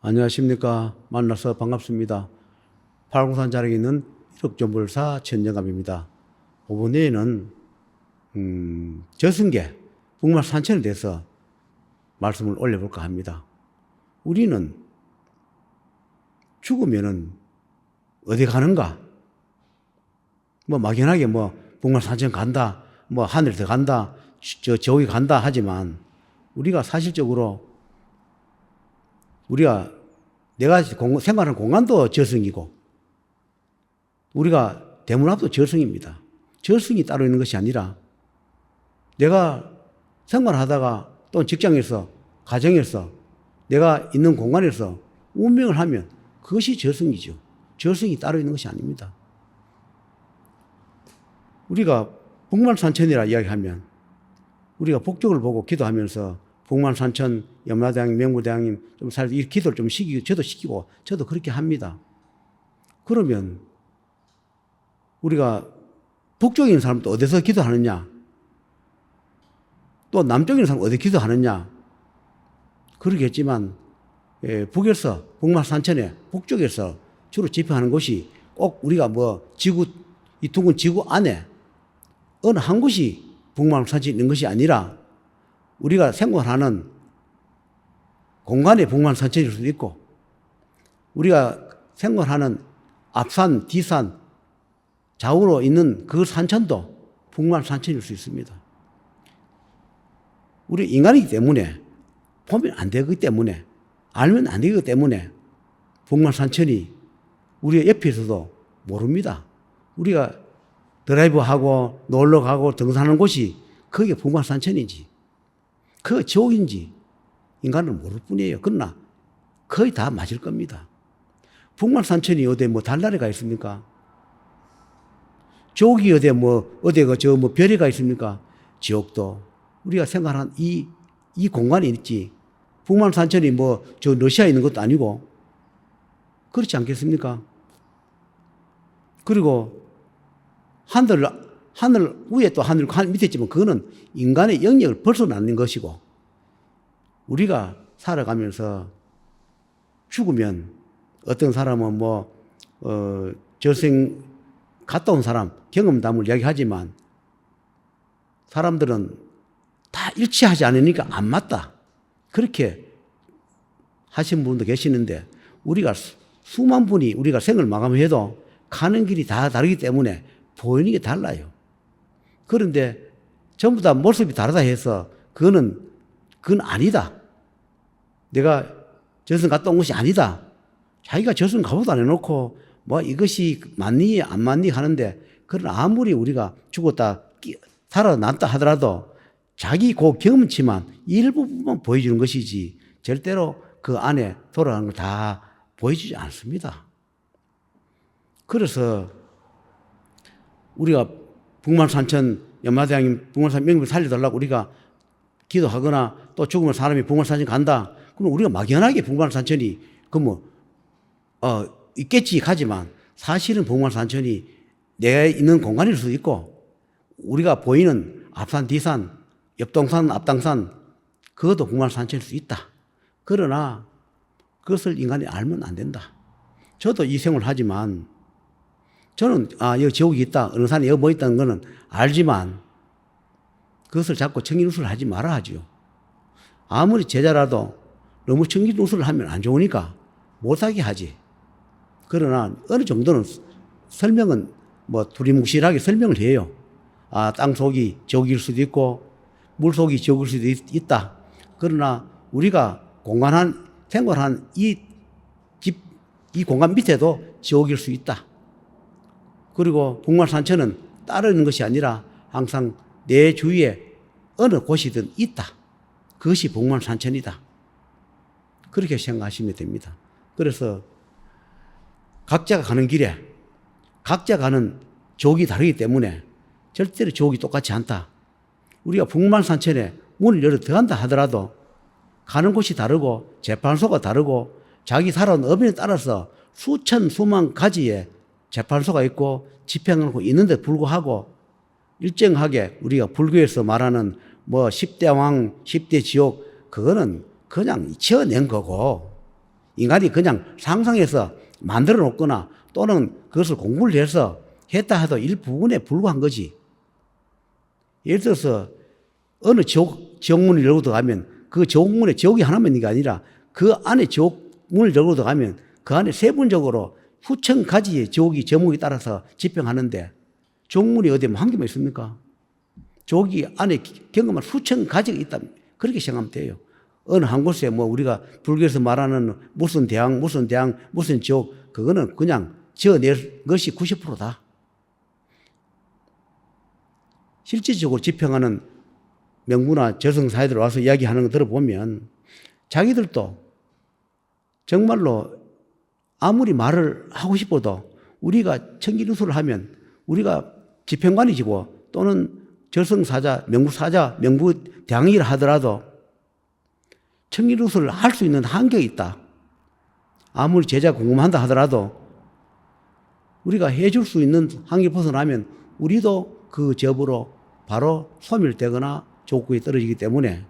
안녕하십니까. 만나서 반갑습니다. 팔공산 자락에 있는 1억 조물사 천정갑입니다. 이번에는 저승계, 북말 산천에 대해서 말씀을 올려볼까 합니다. 우리는 죽으면은 어디 가는가? 막연하게 북말 산천 간다, 하늘 더 간다, 저기 간다 하지만 우리가 사실적으로 내가 생활하는 공간도 저승이고, 우리가 대문 앞도 저승입니다. 저승이 따로 있는 것이 아니라, 내가 생활하다가 또 직장에서, 가정에서, 내가 있는 공간에서 운명을 하면 그것이 저승이죠. 저승이 따로 있는 것이 아닙니다. 우리가 북만산천이라 이야기하면, 우리가 북쪽을 보고 기도하면서 북만산천, 염라대왕님, 명무대왕님 좀 살려서 이 기도를 좀 시키고, 저도 그렇게 합니다. 그러면 우리가 북쪽에 있는 사람도 어디서 기도하느냐? 또 남쪽에 있는 사람은 어디 기도하느냐? 그러겠지만, 북에서, 북만산천에, 북쪽에서 주로 집회하는 곳이 꼭 우리가 이 둥근 지구 안에 어느 한 곳이 북만산천이 있는 것이 아니라, 우리가 생활하는 공간에 북만산천일 수도 있고, 우리가 생활하는 앞산, 뒤산, 좌우로 있는 그 산천도 북만산천일 수 있습니다. 우리 인간이기 때문에, 보면 안 되기 때문에, 알면 안 되기 때문에 북만산천이 우리 옆에서도 모릅니다. 우리가 드라이브하고 놀러가고 등산하는 곳이 그게 북만산천인지, 그 지옥인지 인간은 모를 뿐이에요. 그러나 거의 다 맞을 겁니다. 북만산천이 어디 달나라가 있습니까? 지옥이 어디 별이가 있습니까? 지옥도 우리가 생각하는 이 공간이 있지, 북만산천이 러시아에 있는 것도 아니고, 그렇지 않겠습니까? 그리고 하늘 위에 또 하늘 밑에 있지만 그거는 인간의 영역을 벗어나는 것이고, 우리가 살아가면서 죽으면 어떤 사람은 저생 갔다 온 사람 경험담을 이야기하지만, 사람들은 다 일치하지 않으니까 안 맞다, 그렇게 하신 분도 계시는데, 우리가 수만 분이 우리가 생을 마감해도 가는 길이 다 다르기 때문에 보이는 게 달라요. 그런데 전부 다 모습이 다르다 해서 그건 아니다, 내가 저승 갔다 온 것이 아니다, 자기가 저승 가보도 안 해놓고 이것이 맞니 안 맞니 하는데, 그런 아무리 우리가 죽었다 살아났다 하더라도 자기 그 경험치만 일부분만 보여주는 것이지 절대로 그 안에 돌아가는 걸 다 보여주지 않습니다. 그래서 우리가 북만산천, 염라대왕님 북만산 명맥을 살려달라고 우리가 기도하거나, 또 죽으면 사람이 북만산천 간다, 그럼 우리가 막연하게 북만산천이 있겠지 하지만, 사실은 북만산천이 내가 있는 공간일 수도 있고, 우리가 보이는 앞산, 뒤산, 옆동산, 앞당산, 그것도 북만산천일 수 있다. 그러나 그것을 인간이 알면 안 된다. 저도 이 생활을 하지만, 저는 여기 지옥이 있다, 어느 산에 여기 있다는 거는 알지만, 그것을 자꾸 청기누설을 하지 말아 하죠. 아무리 제자라도 너무 청기누설을 하면 안 좋으니까 못하게 하지. 그러나 어느 정도는 설명은 두리뭉실하게 설명을 해요. 땅속이 지옥일 수도 있고 물속이 지옥일 수도 있다. 그러나 우리가 생활한 이 공간 밑에도 지옥일 수 있다. 그리고 북만산천은 따로 있는 것이 아니라 항상 내 주위에 어느 곳이든 있다. 그것이 북만산천이다. 그렇게 생각하시면 됩니다. 그래서 각자가 가는 길에 각자 가는 지옥이 다르기 때문에 절대로 지옥이 똑같지 않다. 우리가 북만산천에 문을 열어 들어간다 하더라도 가는 곳이 다르고 재판소가 다르고 자기 살아온 업인에 따라서 수천 수만 가지의 재판소가 있고 집행하고 있는데 불구하고, 일정하게 우리가 불교에서 말하는 10대 왕, 10대 지옥, 그거는 그냥 지어낸 거고, 인간이 그냥 상상해서 만들어 놓거나 또는 그것을 공부를 해서 했다 해도 일부분에 불과한 거지. 예를 들어서 어느 지옥문을 열고 들어가면 그 지옥문에 지옥이 하나만 있는 게 아니라 그 안에 지옥문을 열고 들어가면 그 안에 세분적으로 수천 가지의 지옥이 제목에 따라서 집행하는데 지옥문이 어디 한 개만 있습니까? 지옥이 안에 경험한 수천 가지가 있다. 그렇게 생각하면 돼요. 어느 한 곳에 뭐 우리가 불교에서 말하는 무슨 대왕, 무슨 지옥, 그거는 그냥 지어낼 것이 90%다. 실질적으로 집행하는 명부나 저승사회들 와서 이야기하는 거 들어보면 자기들도 정말로 아무리 말을 하고 싶어도 우리가 청기누수를 하면 우리가 집행관이지고 또는 저승사자, 명부대왕이라 하더라도 청기누수를 할 수 있는 한계가 있다. 아무리 제자 궁금한다 하더라도 우리가 해줄 수 있는 한계 벗어나면 우리도 그 접으로 바로 소멸되거나 족구에 떨어지기 때문에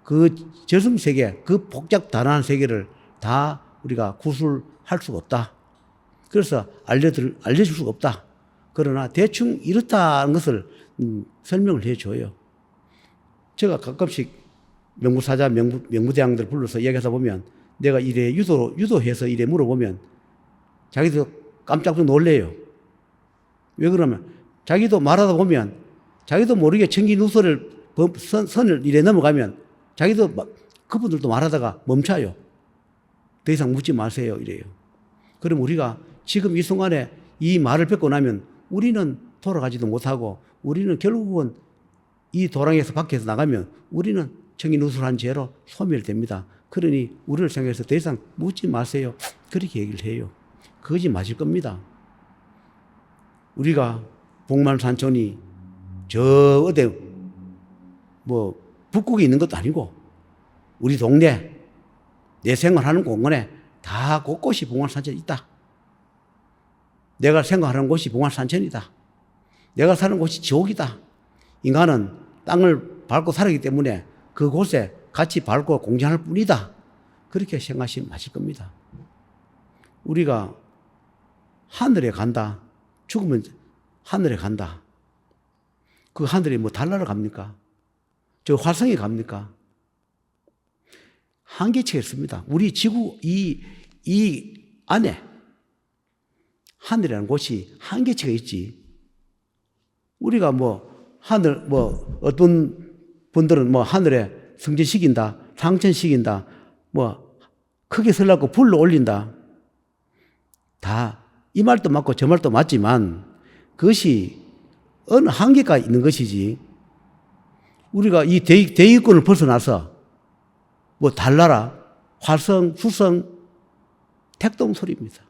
그 저승세계, 그 복잡단한 세계를 다 우리가 구술할 수가 없다. 그래서 알려줄 수가 없다. 그러나 대충 이렇다는 것을 설명을 해줘요. 제가 가끔씩 명부사자, 명부대왕들 불러서 이야기하다 보면 내가 이래 유도해서 이래 물어보면 자기도 깜짝 놀래요. 왜 그러면 자기도 말하다 보면 자기도 모르게 청기누설을 선을 이래 넘어가면 자기도 그분들도 말하다가 멈춰요. 더 이상 묻지 마세요 이래요. 그럼 우리가 지금 이 순간에 이 말을 뱉고 나면 우리는 돌아가지도 못하고 우리는 결국은 이 도랑에서 밖에서 나가면 우리는 청기누설한 죄로 소멸됩니다. 그러니 우리를 생각해서 더 이상 묻지 마세요. 그렇게 얘기를 해요. 그것이 맞을 겁니다. 우리가 복만산천이 저 어디 뭐 북극에 있는 것도 아니고 우리 동네 내 생활하는 공간에 다 곳곳이 복만산천이 있다. 내가 생각하는 곳이 복만산천이다. 내가 사는 곳이 지옥이다. 인간은 땅을 밟고 살았기 때문에 그곳에 같이 밟고 공존할 뿐이다. 그렇게 생각하시면 맞을 겁니다. 우리가 하늘에 간다. 죽으면 하늘에 간다. 그 하늘에 뭐 달나라 갑니까? 저 화성에 갑니까? 한계치가 있습니다. 우리 지구 이 안에 하늘이라는 곳이 한계치가 있지. 우리가 뭐 하늘 뭐 어떤 분들은 뭐 하늘에 성전시킨다, 상천시킨다, 뭐 크게 설라고 불러 올린다. 다 이 말도 맞고 저 말도 맞지만 그것이 어느 한계가 있는 것이지. 우리가 이 대기권을 벗어나서 뭐 달나라, 화성, 수성, 택동소리입니다.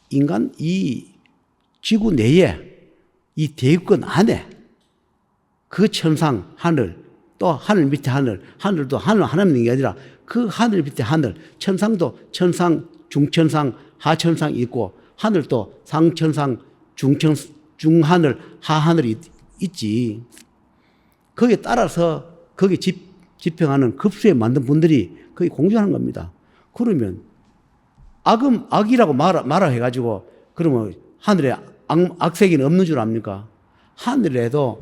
인간 이 지구 내에 이 대기권 안에 그 천상 하늘 또 하늘 밑에 하늘, 하늘도 하늘 하나만 있는 게 아니라 그 하늘 밑에 하늘, 천상도 천상, 중천상, 하천상이 있고 하늘도 상천상, 중하늘, 하하늘이 있지. 거기에 따라서 거기 집행하는 급수에 만든 분들이 거기 공존하는 겁니다. 그러면 악이라고 말해가지고 그러면 하늘에 악세기는 없는 줄 압니까? 하늘에도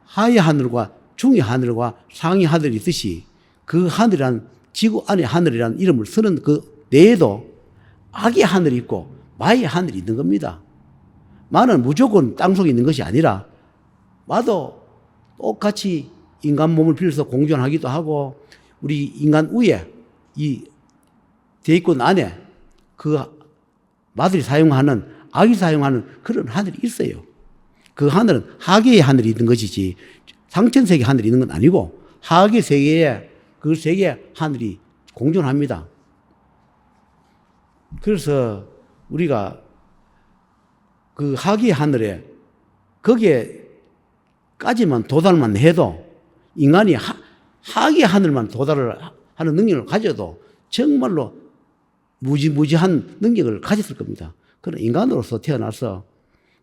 하의 하늘과 중의 하늘과 상의 하늘이 있듯이 그 하늘이란 지구 안에 하늘이라는 이름을 쓰는 그 내에도 악의 하늘이 있고 마의 하늘이 있는 겁니다. 마는 무조건 땅속에 있는 것이 아니라 마도 똑같이 인간 몸을 빌려서 공존하기도 하고 우리 인간 위에 이 대기권 안에 그 마들이 사용하는 악이 사용하는 그런 하늘이 있어요. 그 하늘은 하계의 하늘이 있는 것이지 상천세계 하늘이 있는 건 아니고 하계 세계에 그 세계 하늘이 공존합니다. 그래서 우리가 그 하계 하늘에 거기에까지만 도달만 해도 인간이 하계 하늘만 도달을 하는 능력을 가져도 정말로 무지한 능력을 가졌을 겁니다. 그런 인간으로서 태어나서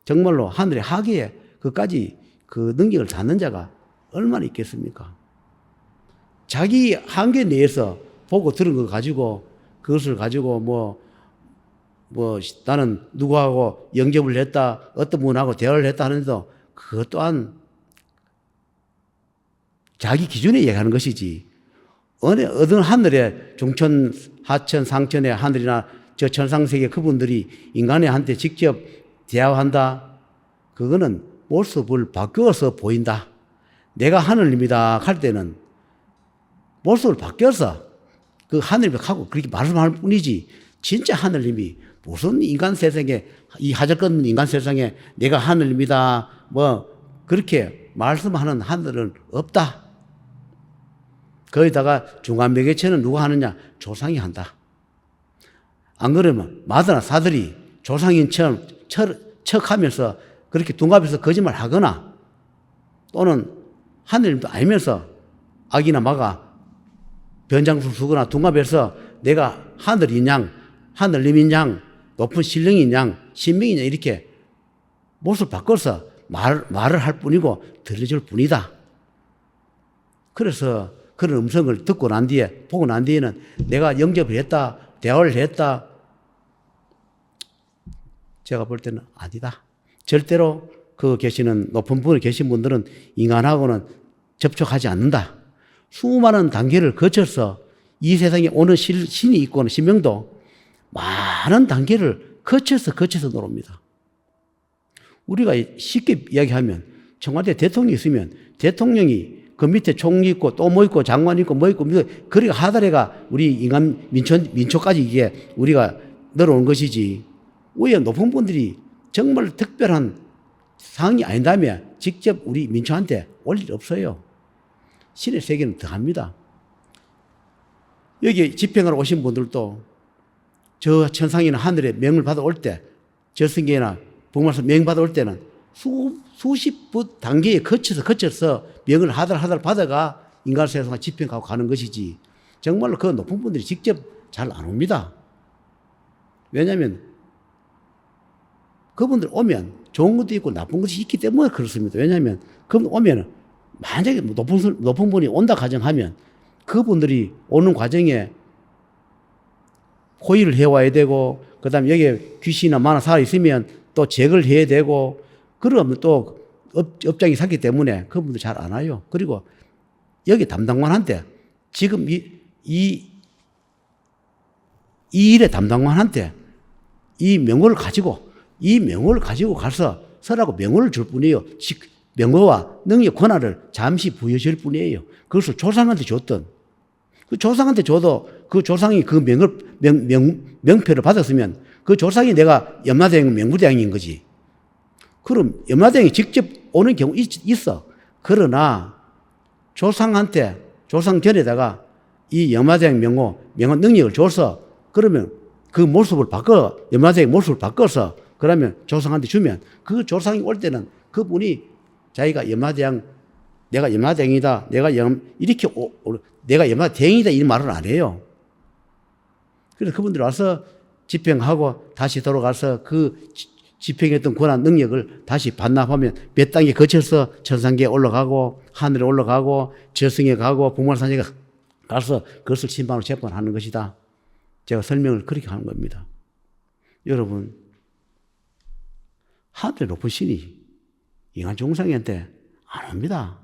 정말로 하늘의 하계에 그까지 그 능력을 갖는 자가 얼마나 있겠습니까? 자기 한계 내에서 보고 들은 거 가지고 그것을 가지고 나는 누구하고 영접을 했다, 어떤 분하고 대화를 했다 하는데도 그것 또한 자기 기준에 얘기하는 것이지. 어느 하늘에 중천, 하천, 상천의 하늘이나 저 천상세계 그분들이 인간한테 직접 대화한다. 그거는 모습을 바뀌어서 보인다. 내가 하늘입니다 할 때는 모습을 바뀌어서 그 하늘님하고 그렇게 말씀할 뿐이지 진짜 하늘님이 무슨 인간 세상에 이 하절권 인간 세상에 내가 하늘입니다 그렇게 말씀하는 하늘은 없다. 거기다가 중간매개체는 누가 하느냐? 조상이 한다. 안 그러면 마더나 사들이 조상인처럼 척하면서 그렇게 둔갑해서 거짓말 하거나 또는 하늘님도 알면서 악이나 마가 변장수 쓰거나 둔갑해서 내가 하늘인 양, 하늘님인 양, 높은 신령인 양, 신명인 양 이렇게 모습을 바꿔서 말을 할 뿐이고 들려줄 뿐이다. 그래서 그런 음성을 듣고 난 뒤에, 보고 난 뒤에는 내가 영접을 했다, 대화를 했다. 제가 볼 때는 아니다. 절대로 그 계시는 높은 분에 계신 분들은 인간하고는 접촉하지 않는다. 수많은 단계를 거쳐서 이 세상에 오는 신이 있고 신명도 많은 단계를 거쳐서 노립니다. 우리가 쉽게 이야기하면 청와대 대통령이 있으면 대통령이 그 밑에 총리 있고 또 뭐 있고 장관 있고 뭐 있고 그러니까 하다래가 우리 인간 민초까지 이게 우리가 늘어온 것이지. 위에 높은 분들이 정말 특별한 상황이 아닌다면 직접 우리 민초한테 올 일 없어요. 신의 세계는 더합니다. 여기 집행하러 오신 분들도 저 천상이나 하늘에 명을 받아올 때 저승계나 복말서 명 받아올 때는 수십 단계에 거쳐서 명을 하달 받아가 인간 세상을 집행하고 가는 것이지 정말로 그 높은 분들이 직접 잘 안 옵니다. 왜냐하면 그분들 오면 좋은 것도 있고 나쁜 것이 있기 때문에 그렇습니다. 왜냐하면 그분 오면 만약에 높은 분이 온다 가정하면 그분들이 오는 과정에 호의를 해와야 되고 그 다음에 여기에 귀신이나 만화 살아있으면 또 제거를 해야 되고 그러면 또 업장이 샀기 때문에 그분들 잘 안 와요. 그리고 여기 담당관한테 지금 이 일의 담당관한테 이 명호를 가지고 가서 서라고 명호를 줄 뿐이에요. 명호와 능력 권한을 잠시 부여줄 뿐이에요. 그것을 조상한테 줬던 그 조상한테 줘도 그 조상이 그 명표를 받았으면 그 조상이 내가 염라대왕 명부대왕인 거지. 그럼 염라대왕이 직접 오는 경우 있어. 그러나 조상한테 조상 전에다가 이 염라대왕 명호 능력을 줘서 그러면 그 모습을 염라대왕 모습을 바꿔서 그러면 조상한테 주면 그 조상이 올 때는 그분이 자기가 내가 염라대왕이다. 내가 염라대왕이다. 이 말을 안 해요. 그래서 그분들이 와서 집행하고 다시 돌아가서 그 집행했던 권한 능력을 다시 반납하면 몇 단계 거쳐서 천상계에 올라가고 하늘에 올라가고 저승에 가고 복말산에 가서 그것을 심판으로 재판하는 것이다. 제가 설명을 그렇게 하는 겁니다. 여러분, 하늘의 높은 신이 인간 중생한테 안 옵니다.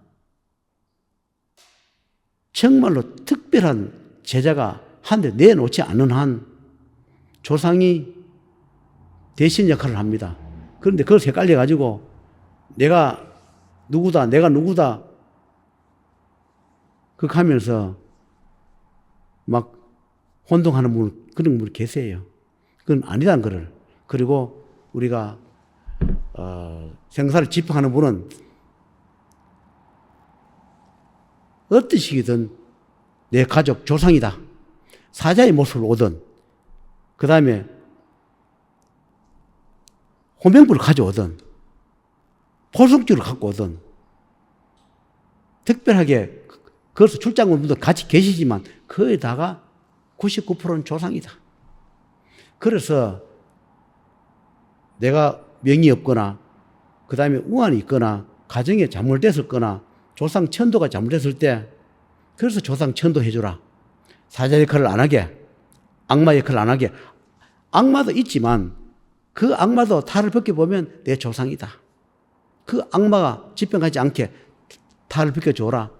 정말로 특별한 제자가 하늘에 내놓지 않는 한 조상이 대신 역할을 합니다. 그런데 그걸 헷갈려가지고 내가 누구다 그렇게 하면서 막 혼동하는 그런 분이 계세요. 그건 아니라는 거를. 그리고 우리가 생사를 집행하는 분은 어떤 식이든 내 가족 조상이다. 사자의 모습을 오든 그 다음에 호명부를 가져오든 포승줄을 갖고 오든 특별하게 그것을 출장군분도 같이 계시지만 거기다가 99%는 조상이다. 그래서 내가 명이 없거나 그 다음에 우환이 있거나 가정에 잘못됐었거나 조상 천도가 잘못됐을 때 그래서 조상 천도 해주라. 사자 역할을 안 하게, 악마 역할을 안 하게. 악마도 있지만 그 악마도 탈을 벗겨보면 내 조상이다. 그 악마가 집행하지 않게 탈을 벗겨줘라.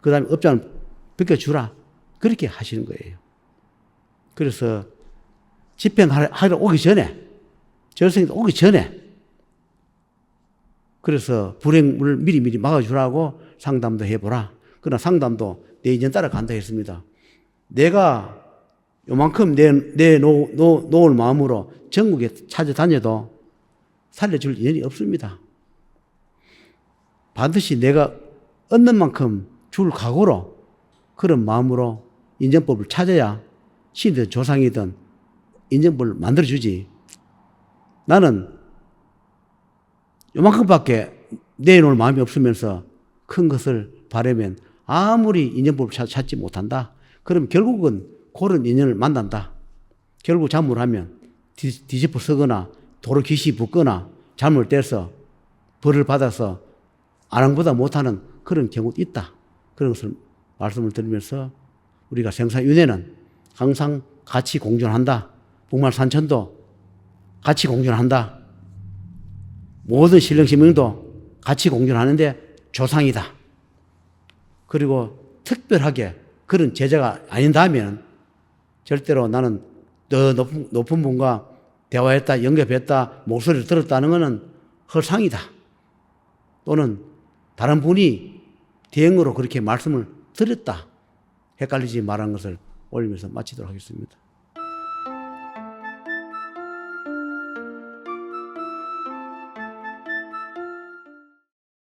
그 다음에 업장을 벗겨주라. 그렇게 하시는 거예요. 그래서 집행하러 오기 전에, 절성이 오기 전에, 그래서 불행을 미리 막아주라고 상담도 해보라. 그러나 상담도 내 인연 따라간다 했습니다. 내가 요만큼 내 놓을 마음으로 전국에 찾아다녀도 살려줄 인연이 없습니다. 반드시 내가 얻는 만큼 줄 각오로 그런 마음으로 인연법을 찾아야 신이든 조상이든 인연법을 만들어주지. 나는 요만큼밖에 내놓을 마음이 없으면서 큰 것을 바라면 아무리 인연법을 찾지 못한다. 그럼 결국은 그런 인연을 만난다. 결국 잘못하면 뒤집어 쓰거나 도로 기시 붙거나 잘못돼서 벌을 받아서 아랑보다 못하는 그런 경우도 있다. 그런 것을 말씀을 드리면서 우리가 생사윤회는 항상 같이 공존한다. 복말산천도 같이 공존한다. 모든 신령신명도 같이 공존하는데 조상이다. 그리고 특별하게 그런 제자가 아닌다면 절대로 나는 더 높은 분과 대화했다, 영접했다, 목소리를 들었다는 것은 허상이다. 또는 다른 분이 대응으로 그렇게 말씀을 드렸다. 헷갈리지 말한 것을 올리면서 마치도록 하겠습니다.